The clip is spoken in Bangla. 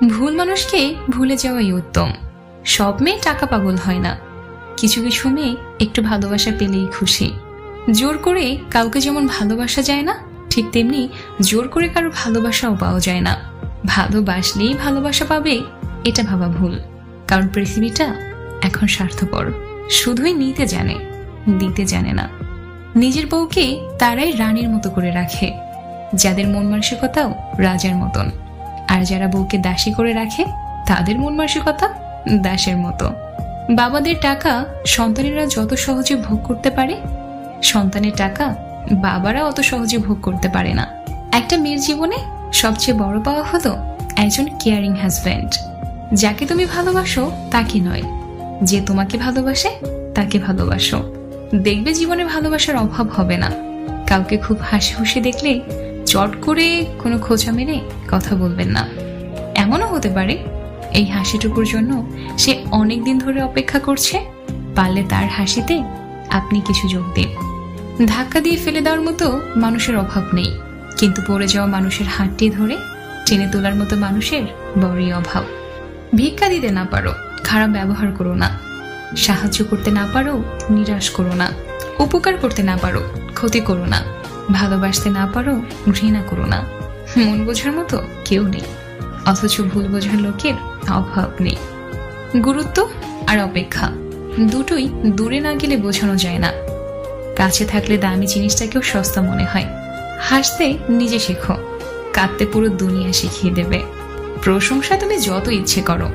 ভুল মানুষকে ভুলে যাওয়াই উত্তম। সব মেয়ে টাকা পাগল হয় না, কিছু কিছু মেয়ে একটু ভালোবাসা পেলেই খুশি। জোর করে কাউকে যেমন ভালোবাসা যায় না, ঠিক তেমনি জোর করে কারো ভালোবাসাও পাওয়া যায় না। ভালোবাসলেই ভালোবাসা পাবে এটা ভাবা ভুল, কারণ পৃথিবীটা এখন স্বার্থপর, শুধুই নিতে জানে, দিতে জানে না। নিজের বউকে তারাই রানীর মতো করে রাখে, যাদের মন মানসিকতাও রাজার মতন। আর যারা বউকে দাসী করে রাখে, তাদের মন মানসিকতা দাসের মতো। বাবাদের টাকা সন্তানেরা যত সহজে ভোগ করতে পারে, সন্তানের টাকা বাবারা অত সহজে ভোগ করতে পারে না। একটা মেয়ের জীবনে সবচেয়ে বড় পাওয়া হলো একজন কেয়ারিং হাজব্যান্ড। যাকে তুমি ভালোবাসো তাকে নয়, যে তোমাকে ভালোবাসে তাকে ভালোবাসো। দেখবে জীবনে ভালোবাসার অভাব হবে না। কাউকে খুব হাসি খুশি দেখলে চট করে কোনো খোঁচা মেরে কথা বলবেন না। এমনও হতে পারে এই হাসিটুকুর জন্য সে অনেক দিন ধরে অপেক্ষা করছে, পারলে তার হাসিতে আপনি কিছু যোগ দিন। ধাক্কা দিয়ে ফেলে দেওয়ার মতো মানুষের অভাব নেই, কিন্তু পড়ে যাওয়া মানুষের হাতটি ধরে টেনে তোলার মতো মানুষের বড়ই অভাব। ভিক্ষা দিতে না পারো, খারাপ ব্যবহার করো না। সাহায্য করতে না পারো, নিরাশ করো না। উপকার করতে না পারো, ক্ষতি করো না। ভালোবাসতে না পারো, ঘৃণা করো না। মন বোঝার মতো কেউ নেই, অথচ ভুল বোঝার লোকের অভাব নেই। গুরুত্ব আর অপেক্ষা দুটোই দূরে না গেলে বোঝানো যায় না। কাছে থাকলে দামি জিনিসটাকেও সস্তা মনে হয়। হাসতে নিজে শেখো, কাঁদতে পুরো দুনিয়া শিখিয়ে দেবে। প্রশংসা তুমি যত ইচ্ছে করো,